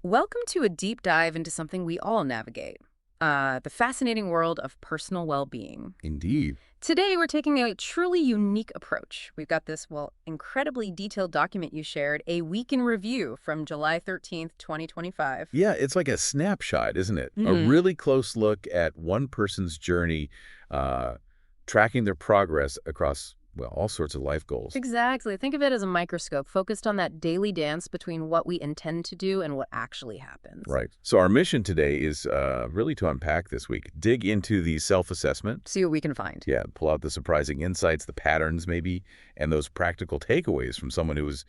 Welcome to a deep dive into something we all navigate, the fascinating world of personal well-being. Indeed. Today, we're taking a truly unique approach. We've got this, well, incredibly detailed document you shared, a week in review from July 13th, 2025. Yeah, it's like a snapshot, isn't it? A Hmm. really close look at one person's journey, uh, tracking their progress across, well, all sorts of life goals. Exactly. Think of it as a microscope focused on that daily dance between what we intend to do and what actually happens. Right. So our mission today is really to unpack this week, dig into the self-assessment, See what we can find. yeah, pull out the surprising insights, the patterns maybe, and those practical takeaways from someone who is,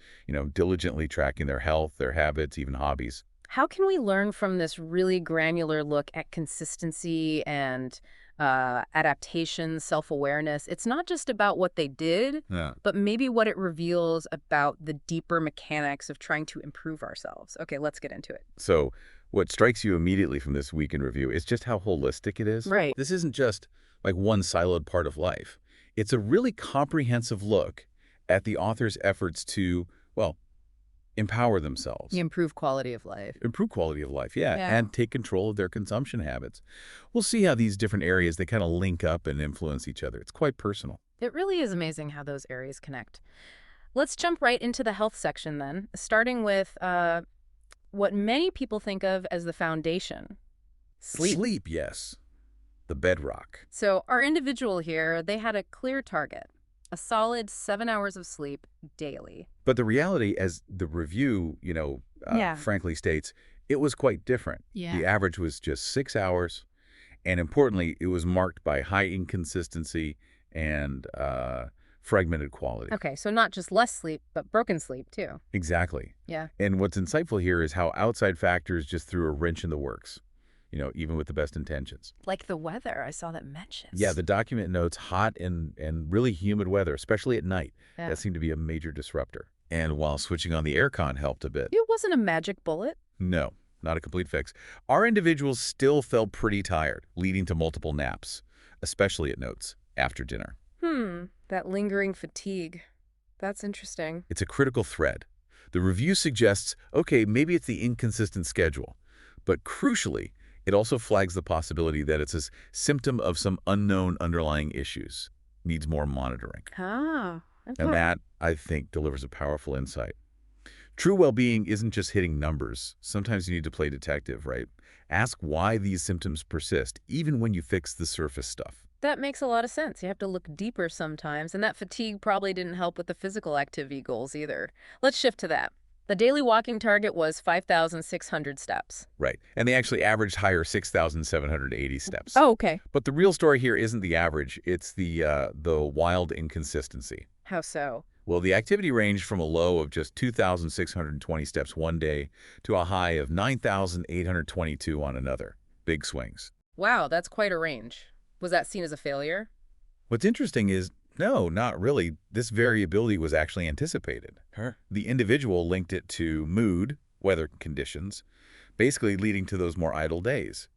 diligently tracking their health, their habits, even hobbies. How can we learn from this really granular look at consistency and adaptation, self-awareness? It's not just about what they did, Yeah. but maybe what it reveals about the deeper mechanics of trying to improve ourselves. Okay, let's get into it. So what strikes you immediately from this week in review is just how holistic it is. Right. This isn't just like one siloed part of life. It's a really comprehensive look at the author's efforts to, well, empower themselves, Improve quality of life. improve quality of life, yeah, Yeah. and take control of their consumption habits. We'll see how these different areas, they kind of link up and influence each other. It's quite personal. It really is amazing how those areas connect. Let's jump right into the health section then, starting with what many people think of as the foundation, sleep. Sleep, yes. The bedrock. So our individual here, they had a clear target, a solid 7 hours of sleep daily. But the reality, as the review, Yeah. frankly states, it was quite different. Yeah. The average was just 6 hours, and importantly, it was marked by high inconsistency and fragmented quality. Okay, so not just less sleep, but broken sleep too. Exactly. Yeah. And what's insightful here is how outside factors just threw a wrench in the works, even with the best intentions. Like the weather, I saw that mentioned. Yeah, the document notes hot and really humid weather, especially at night. Yeah. That seemed to be a major disruptor. And while switching on the aircon helped a bit, It wasn't a magic bullet. no, not a complete fix. Our individuals still felt pretty tired, leading to multiple naps, especially, it notes, after dinner. That lingering fatigue. That's interesting. It's a critical thread. The review suggests, okay, maybe it's the inconsistent schedule, but crucially, it also flags the possibility that it's a symptom of some unknown underlying issues, needs more monitoring. Ah, And okay. that, I think, delivers a powerful insight. True well-being isn't just hitting numbers. Sometimes you need to play detective, right? Ask why these symptoms persist, even when you fix the surface stuff. That makes a lot of sense. You have to look deeper sometimes, and that fatigue probably didn't help with the physical activity goals either. Let's shift to that. The daily walking target was 5,600 steps. Right. And they actually averaged higher 6,780 steps. Oh, okay. But the real story here isn't the average. It's the wild inconsistency. How so? Well, the activity ranged from a low of just 2,620 steps one day to a high of 9,822 on another. Big swings. Wow, that's quite a range. Was that seen as a failure? What's interesting is, no, not really. This variability was actually anticipated. The individual linked it to mood, weather conditions, basically leading to those more idle days.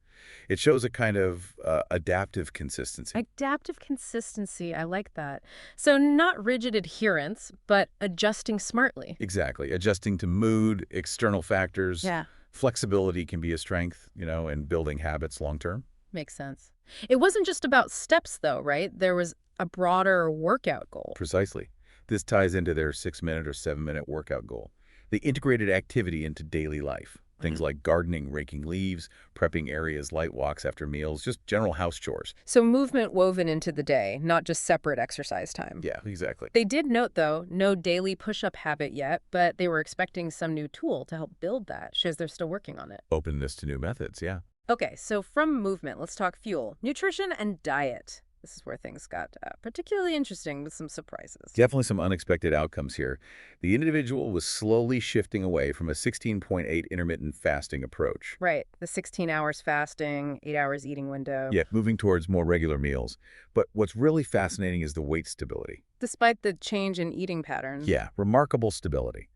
It shows a kind of adaptive consistency. Adaptive consistency, I like that. So not rigid adherence, but adjusting smartly. Exactly. Adjusting to mood, external factors. Yeah. Flexibility can be a strength, in building habits long term. Makes sense. It wasn't just about steps, though, right? There was a broader workout goal. Precisely. This ties into their 6-minute or 7-minute workout goal. They integrated activity into daily life. Things like gardening, raking leaves, prepping areas, light walks after meals, just general house chores. So movement woven into the day, not just separate exercise time. Yeah, exactly. They did note, though, no daily push-up habit yet, but they were expecting some new tool to help build that. Shows they're still working on it. Openness to new methods, yeah. Okay, so from movement, let's talk fuel, nutrition, and diet. This is where things got particularly interesting with some surprises. Definitely some unexpected outcomes here. The individual was slowly shifting away from a 16.8 intermittent fasting approach. Right, the 16 hours fasting, 8 hours eating window. Yeah, moving towards more regular meals. But what's really fascinating is the weight stability. Despite the change in eating patterns. Yeah, remarkable stability.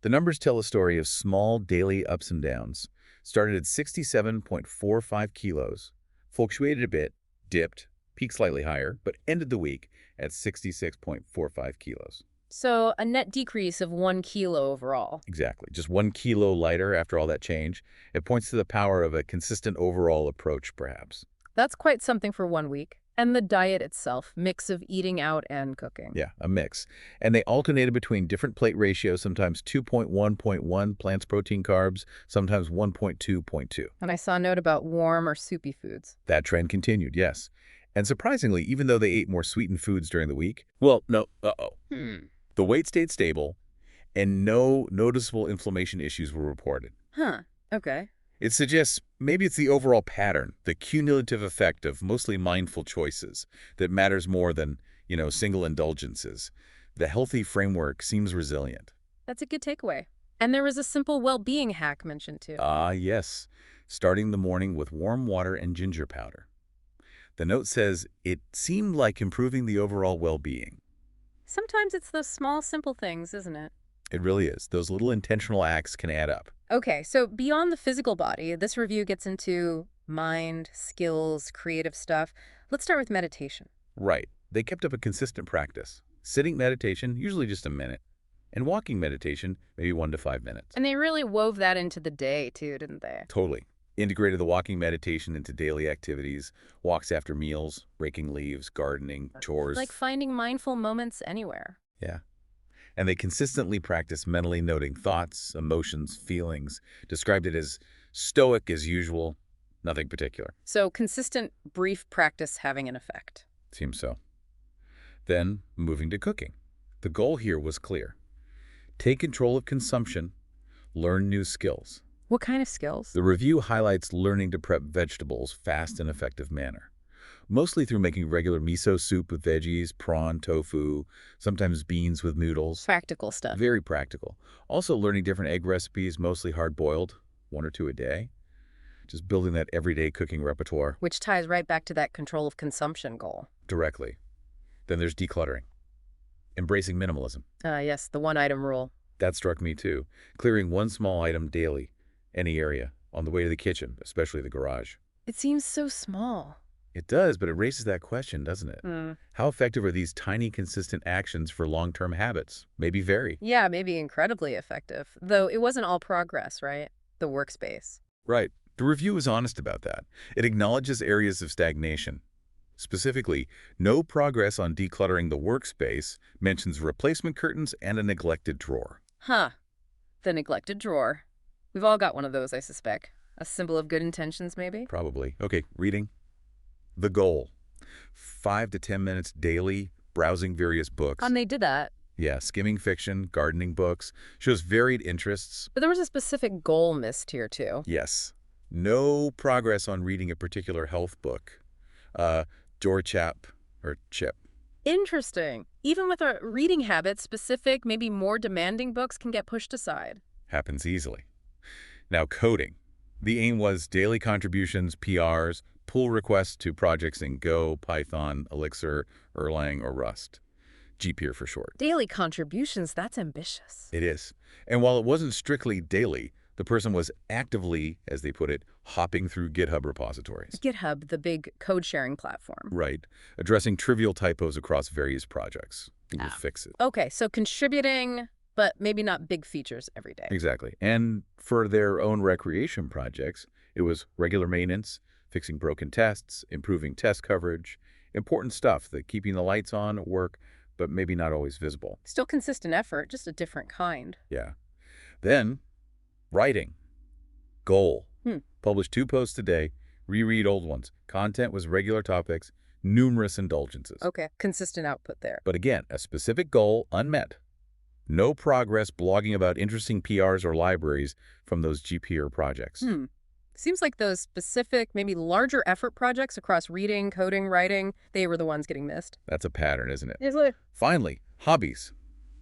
The numbers tell a story of small daily ups and downs. Started at 67.45 kilos, fluctuated a bit, dipped, peaked slightly higher, but ended the week at 66.45 kilos. So a net decrease of 1 kilo overall. Exactly. Just 1 kilo lighter after all that change. It points to the power of a consistent overall approach, perhaps. That's quite something for 1 week. And the diet itself, mix of eating out and cooking. Yeah, a mix. And they alternated between different plate ratios, sometimes 2.1.1 plants, protein, carbs, sometimes 1.2.2. And I saw a note about warm or soupy foods. That trend continued, yes. And surprisingly, even though they ate more sweetened foods during the week, well, no, the weight stayed stable, and no noticeable inflammation issues were reported. Huh. Okay. It suggests maybe it's the overall pattern, the cumulative effect of mostly mindful choices that matters more than, single indulgences. The healthy framework seems resilient. That's a good takeaway. And there was a simple well-being hack mentioned too. Ah, yes. Starting the morning with warm water and ginger powder. The note says it seemed like improving the overall well-being. Sometimes it's those small, simple things, isn't it? It really is. Those little intentional acts can add up. Okay, so beyond the physical body, this review gets into mind, skills, creative stuff. Let's start with meditation. Right. They kept up a consistent practice. Sitting meditation, usually just a minute, and walking meditation, maybe 1 to 5 minutes. And they really wove that into the day, too, didn't they? Totally. Integrated the walking meditation into daily activities, walks after meals, raking leaves, gardening, chores. Like finding mindful moments anywhere. Yeah. And they consistently practice mentally noting thoughts, emotions, feelings, described it as stoic as usual, nothing particular. So consistent, brief practice having an effect. Seems so. Then, moving to cooking. The goal here was clear. Take control of consumption, learn new skills. What kind of skills? The review highlights learning to prep vegetables fast and effective manner, mostly through making regular miso soup with veggies, prawn, tofu, sometimes beans with noodles. Practical stuff. Very practical. Also learning different egg recipes, mostly hard-boiled, 1 or 2 a day. Just building that everyday cooking repertoire. Which ties right back to that control of consumption goal. Directly. Then there's decluttering. Embracing minimalism. Yes, the one-item rule. That struck me too. Clearing one small item daily, any area, on the way to the kitchen, especially the garage. It seems so small. It does, but it raises that question, doesn't it? Mm. How effective are these tiny, consistent actions for long-term habits? Maybe vary. Yeah, maybe incredibly effective. Though it wasn't all progress, right? The workspace. Right. The review is honest about that. It acknowledges areas of stagnation. Specifically, no progress on decluttering the workspace, mentions replacement curtains and a neglected drawer. Huh. The neglected drawer. We've all got one of those, I suspect. A symbol of good intentions, maybe? Probably. Okay, reading. The goal. 5 to 10 minutes daily, browsing various books. And they did that. Yeah, skimming fiction, gardening books, shows varied interests. But there was a specific goal missed here, too. Yes. No progress on reading a particular health book. Chap or Chip. Interesting. Even with a reading habit, specific, maybe more demanding books can get pushed aside. Happens easily. Now, coding. The aim was daily contributions, PRs, pull requests to projects in Go, Python, Elixir, Erlang, or Rust. GPR for short. Daily contributions, that's ambitious. It is. And while it wasn't strictly daily, the person was actively, as they put it, hopping through GitHub repositories. GitHub, the big code-sharing platform. Right. Addressing trivial typos across various projects. We'll fix it. Okay, so contributing, but maybe not big features every day. Exactly. And for their own recreation projects, it was regular maintenance, fixing broken tests, improving test coverage, important stuff that keeping the lights on at work, but maybe not always visible. Still consistent effort, just a different kind. Yeah. Then, writing. Goal. Hmm. Publish 2 posts a day, reread old ones. Content was regular topics, numerous indulgences. Okay, consistent output there. But again, a specific goal unmet. No progress blogging about interesting PRs or libraries from those GPR projects. Seems like those specific, maybe larger effort projects across reading, coding, writing, they were the ones getting missed. That's a pattern, isn't it? Easily. Finally, hobbies.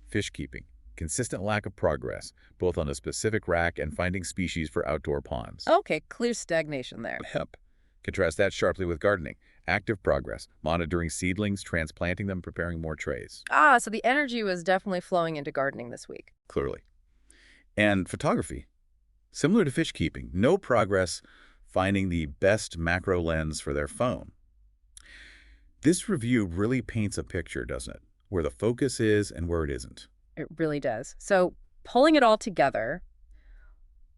Fish keeping. Consistent lack of progress, both on a specific rack and finding species for outdoor ponds. Okay, clear stagnation there. Yep. Contrast that sharply with gardening. Active progress, monitoring seedlings, transplanting them, preparing more trays. So the energy was definitely flowing into gardening this week. Clearly. And photography. Similar to fish keeping, no progress finding the best macro lens for their phone. This review really paints a picture, doesn't it? where the focus is and where it isn't. It really does. So, pulling it all together,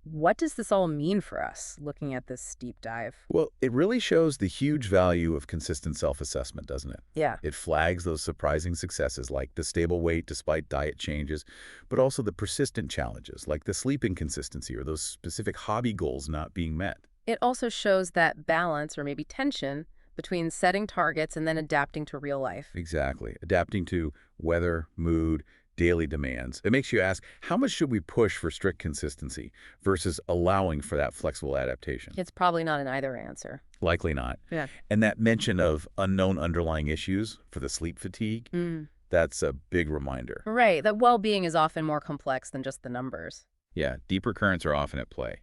what does this all mean for us, looking at this deep dive? Well, it really shows the huge value of consistent self-assessment, doesn't it? Yeah. It flags those surprising successes like the stable weight despite diet changes, but also the persistent challenges like the sleep inconsistency or those specific hobby goals not being met. It also shows that balance or maybe tension between setting targets and then adapting to real life. Exactly. Adapting to weather, mood, daily demands. It makes you ask, how much should we push for strict consistency versus allowing for that flexible adaptation? It's probably not an either answer. Likely not. Yeah. And that mention of unknown underlying issues for the sleep fatigue, Mm. that's a big reminder. Right, that well-being is often more complex than just the numbers. Yeah, deeper currents are often at play.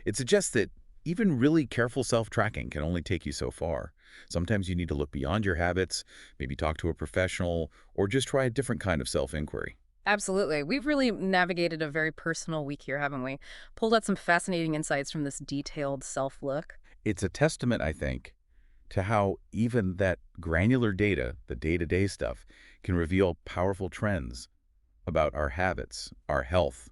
It suggests that even really careful self-tracking can only take you so far. Sometimes you need to look beyond your habits, maybe talk to a professional, or just try a different kind of self-inquiry. Absolutely. We've really navigated a very personal week here, haven't we? Pulled out some fascinating insights from this detailed self-look. It's a testament, I think, to how even that granular data, the day-to-day stuff, can reveal powerful trends about our habits, our health,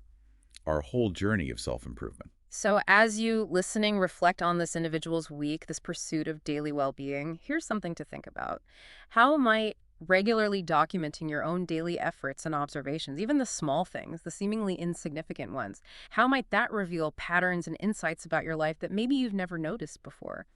our whole journey of self-improvement. So as you listening reflect on this individual's week, this pursuit of daily well-being, here's something to think about. How might regularly documenting your own daily efforts and observations, even the small things, the seemingly insignificant ones, how might that reveal patterns and insights about your life that maybe you've never noticed before?